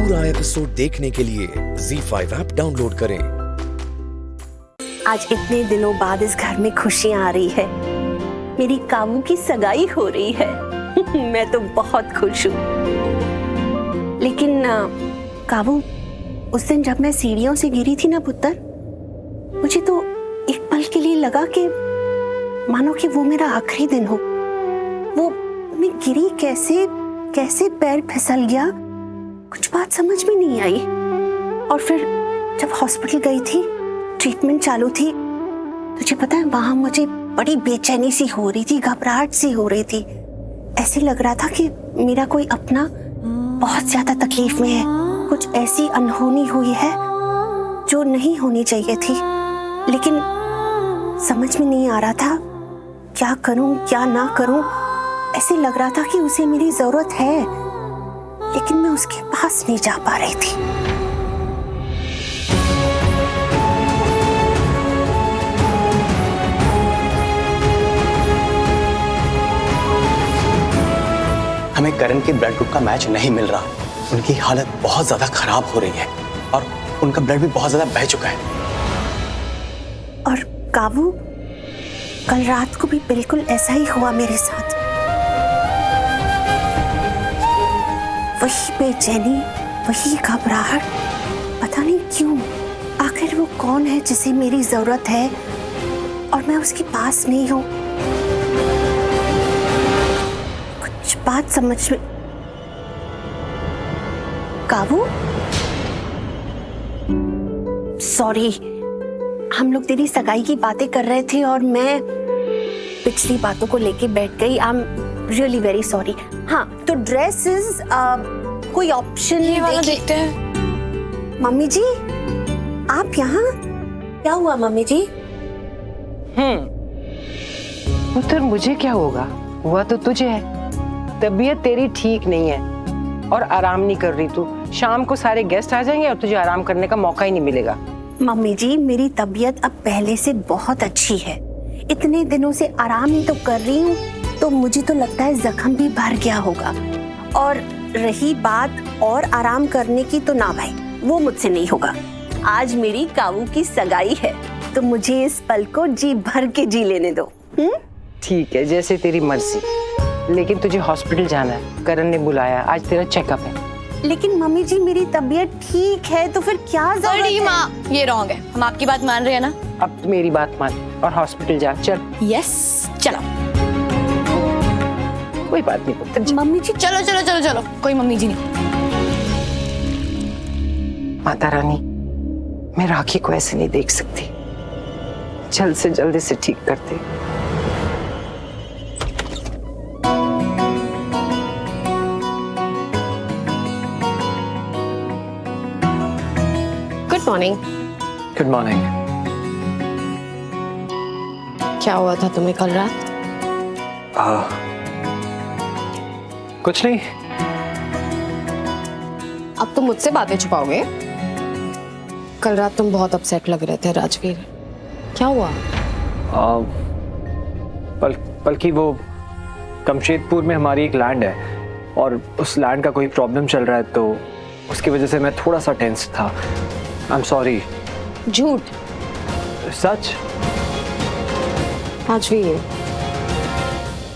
पूरा एपिसोड देखने के लिए ZEE5 ऐप डाउनलोड करें। आज इतने दिनों बाद इस घर में खुशियां आ रही है। मेरी कामू की सगाई हो रही है। मैं तो बहुत खुश हूँ। लेकिन कामू, उस दिन जब मैं सीढ़ियों से गिरी थी ना पुत्र, मुझे तो एक पल के लिए लगा कि मानो कि वो मेरा आखिरी दिन हो। वो मैं गिरी कैसे पैर फिसल गया, कुछ बात समझ में नहीं आई। और फिर जब हॉस्पिटल गई थी, ट्रीटमेंट चालू थी, तुझे पता है वहां मुझे बड़ी बेचैनी सी हो रही थी, घबराहट सी हो रही थी। ऐसे लग रहा था कि मेरा कोई अपना बहुत ज्यादा तकलीफ में है, कुछ ऐसी अनहोनी हुई है जो नहीं होनी चाहिए थी। लेकिन समझ में नहीं आ रहा था क्या करूं क्या ना करूं। ऐसे लग रहा था कि उसे मेरी जरूरत है, लेकिन मैं उसके पास नहीं जा पा रही थी। हमें करण के ब्लड ग्रुप का मैच नहीं मिल रहा। उनकी हालत बहुत ज्यादा खराब हो रही है और उनका ब्लड भी बहुत ज्यादा बह चुका है। और काबू, कल रात को भी बिल्कुल ऐसा ही हुआ मेरे साथ। वही बेचैनी, वही घबराहट, पता नहीं क्यों। आखिर वो कौन है जिसे मेरी जरूरत है और मैं उसके पास नहीं हूं। कुछ बात समझ में। काबू, सॉरी, हम लोग तेरी सगाई की बातें कर रहे थे और मैं पिछली बातों को लेके बैठ गई। I am really very sorry. हाँ, तो ड्रेसेस कोई ऑप्शन ये वाला देखते हैं। मम्मी जी, आप यहाँ? क्या हुआ मम्मी जी? पुत्र, मुझे क्या होगा, हुआ तो तुझे है। तबीयत तेरी ठीक नहीं है और आराम नहीं कर रही तू। शाम को सारे गेस्ट आ जाएंगे और तुझे आराम करने का मौका ही नहीं मिलेगा। मम्मी जी, मेरी तबीयत अब पहले से बहुत अच्छी है। इतने दिनों से आराम ही तो कर रही हूँ, तो मुझे तो लगता है जख्म भी भर गया होगा। और रही बात और आराम करने की, तो ना भाई, वो मुझसे नहीं होगा। आज मेरी काबू की सगाई है, तो मुझे इस पल को जी भर के जी लेने दो। ठीक है, जैसे तेरी मर्जी, लेकिन तुझे हॉस्पिटल जाना है। करण ने बुलाया, आज तेरा चेकअप है। लेकिन मम्मी जी, मेरी तबीयत ठीक है, तो फिर क्या जरूरत बड़ी है? माँ, ये रॉन्ग है। हम आपकी बात मान रहे हैं ना? अब तो मेरी बात मान और हॉस्पिटल जा। चल। यस, चलो। कोई बात नहीं पुत्र, चल। मम्मी जी, चलो चलो चलो चलो, कोई मम्मी जी नहीं। माता रानी, मैं राखी को ऐसे नहीं देख सकती। जल्द से जल्द इसे ठीक कर दे। Good morning. Good morning. क्या हुआ था तुम्हें कल रात? कुछ नहीं। अब तुम मुझसे बातें छुपाओगे? कल रात तुम बहुत अपसेट लग रहे थे राजवीर। क्या हुआ? बल्कि वो कमशेदपुर में हमारी एक लैंड है और उस लैंड का कोई प्रॉब्लम चल रहा है, तो उसकी वजह से मैं थोड़ा सा टेंस था। I am sorry. झूठ। सच। राजवीर,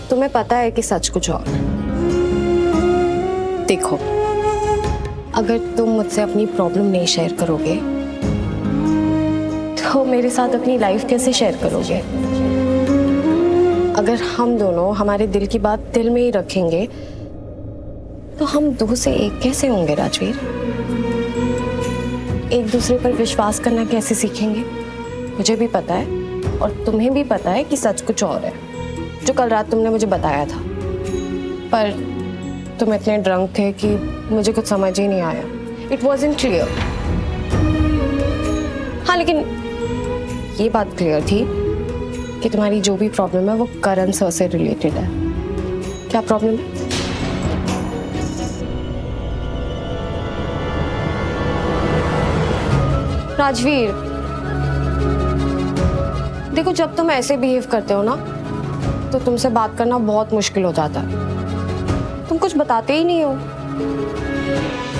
तुम्हें पता है कि सच कुछ और। देखो, अगर तुम मुझसे अपनी प्रॉब्लम नहीं शेयर करोगे, तो मेरे साथ अपनी लाइफ कैसे शेयर करोगे? अगर हम दोनों हमारे दिल की बात दिल में ही रखेंगे, तो हम दो से एक कैसे होंगे राजवीर? एक दूसरे पर विश्वास करना कैसे सीखेंगे? मुझे भी पता है और तुम्हें भी पता है कि सच कुछ और है, जो कल रात तुमने मुझे बताया था। पर तुम इतने ड्रंक थे कि मुझे कुछ समझ ही नहीं आया। It wasn't clear. हाँ, लेकिन ये बात क्लियर थी कि तुम्हारी जो भी प्रॉब्लम है वो करण सर से रिलेटेड है। क्या प्रॉब्लम है? राजवीर, देखो, जब तुम ऐसे बिहेव करते हो ना, तो तुमसे बात करना बहुत मुश्किल हो जाता है। तुम कुछ बताते ही नहीं हो।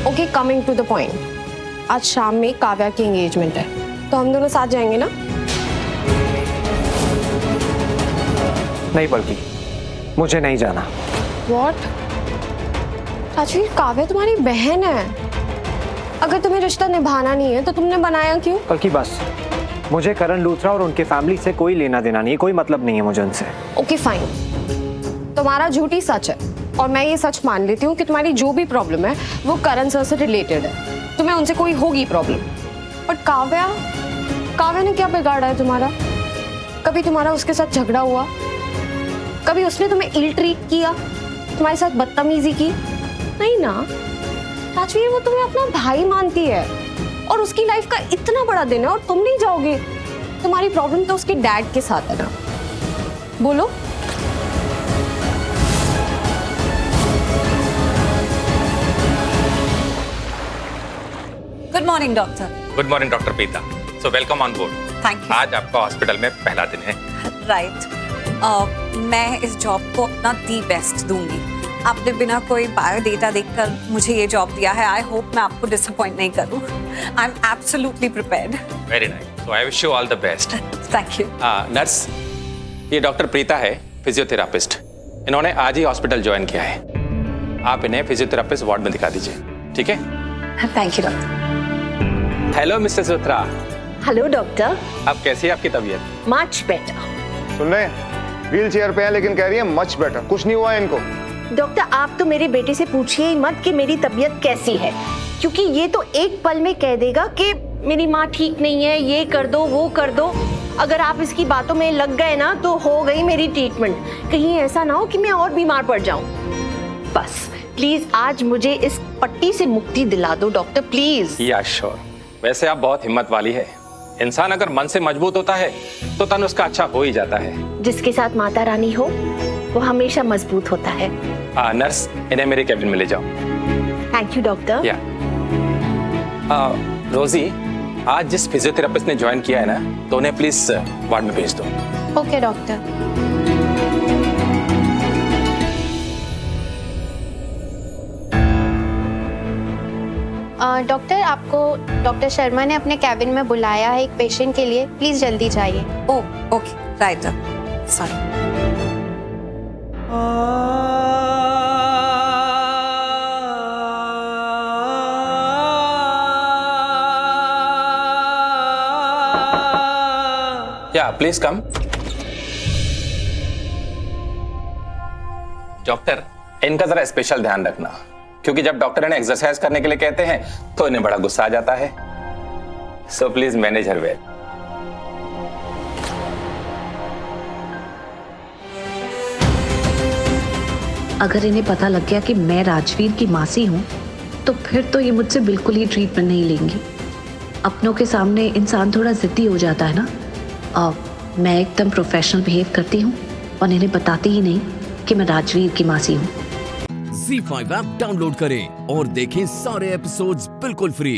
Okay, coming to the point, आज शाम में काव्या की एंगेजमेंट है, तो हम दोनों साथ जाएंगे ना? नहीं पलकी, मुझे नहीं जाना। What? राजवीर, काव्या तुम्हारी बहन है। अगर तुम्हें रिश्ता निभाना नहीं है तो तुमने बनाया क्यों? बल्कि बस, मुझे करण लूथरा और उनके फैमिली से कोई लेना देना नहीं है, कोई मतलब नहीं है मुझे उनसे। ओके फाइन, तुम्हारा झूठ ही सच है और मैं ये सच मान लेती हूँ कि तुम्हारी जो भी प्रॉब्लम है वो करण सर से रिलेटेड है, तुम्हें उनसे कोई होगी प्रॉब्लम। बट काव्या ने क्या बिगाड़ा है तुम्हारा? कभी तुम्हारा उसके साथ झगड़ा हुआ? कभी उसने तुम्हें इल ट्रीट किया, तुम्हारे साथ बदतमीजी की? नहीं ना राजवीर, वो तुम्हें अपना भाई मानती है और उसकी लाइफ का इतना बड़ा दिन है और तुम नहीं जाओगे। तुम्हारी प्रॉब्लम तो उसके डैड के साथ है ना। बोलो। Good morning doctor. Good morning doctor Preeta. So welcome on board. Thank you. आज आपका हॉस्पिटल में पहला दिन है। राइट, मैं इस जॉब को अपना दी बेस्ट दूंगी। आपने बिना कोई बायोडेटा देखकर मुझे ये जॉब दिया है। आई होप मैं आपको डिसअपॉइंट नहीं करूं। I am absolutely prepared. Very nice, so I wish you all the best. Thank you. Nurse, ये डॉक्टर प्रीता है, फिजियोथेरापिस्ट। इन्होंने आज ही हॉस्पिटल ज्वाइन किया है। आप इन्हें फिजियोथेरापिस्ट वार्ड में दिखा दीजिए, ठीक है? Thank you doctor. Hello mister सुत्रा, हेलो डॉक्टर। अब कैसी है आपकी तबीयत? Much better. सुन रहे हैं, व्हील चेयर पे है लेकिन कह रही है मच बेटर। कुछ नहीं हुआ है इनको। डॉक्टर, आप तो मेरे बेटे से पूछिए ही मत कि मेरी तबीयत कैसी है, क्योंकि ये तो एक पल में कह देगा कि मेरी माँ ठीक नहीं है, ये कर दो वो कर दो। अगर आप इसकी बातों में लग गए ना तो हो गई मेरी ट्रीटमेंट। कहीं ऐसा ना हो कि मैं और बीमार पड़ जाऊं। बस प्लीज आज मुझे इस पट्टी से मुक्ति दिला दो डॉक्टर, प्लीज। या श्योर। वैसे आप बहुत हिम्मत वाली है। इंसान अगर मन से मजबूत होता है तो तन उसका अच्छा हो ही जाता है। जिसके साथ माता रानी हो वो हमेशा मजबूत होता है। नर्स, इन्हें मेरे कैबिन में ले जाओ। Thank you doctor. या रोजी, आज जिस फिजियोथेरापिस्ट ने ज्वाइन किया है ना, तो उन्हें प्लीज वार्ड में भेज दो। Okay doctor. डॉक्टर, आपको डॉक्टर शर्मा ने अपने कैबिन में बुलाया है एक पेशेंट के लिए, प्लीज जल्दी जाइए। Oh okay, right sorry. या प्लीज कम। डॉक्टर, इनका जरा स्पेशल ध्यान रखना, क्योंकि जब डॉक्टर इन्हें एक्सरसाइज करने के लिए कहते हैं तो इन्हें बड़ा गुस्सा आ जाता है। So please manage her well. अगर इन्हें पता लग गया कि मैं राजवीर की मासी हूँ तो फिर तो ये मुझसे बिल्कुल ही ट्रीटमेंट नहीं लेंगी। अपनों के सामने इंसान थोड़ा जिद्दी हो जाता है ना। मैं एकदम प्रोफेशनल बिहेव करती हूँ और इन्हें बताती ही नहीं कि मैं राजवीर की मासी हूँ। Z5 ऐप डाउनलोड करें और देखें सारे एपिसोड्स बिल्कुल फ्री।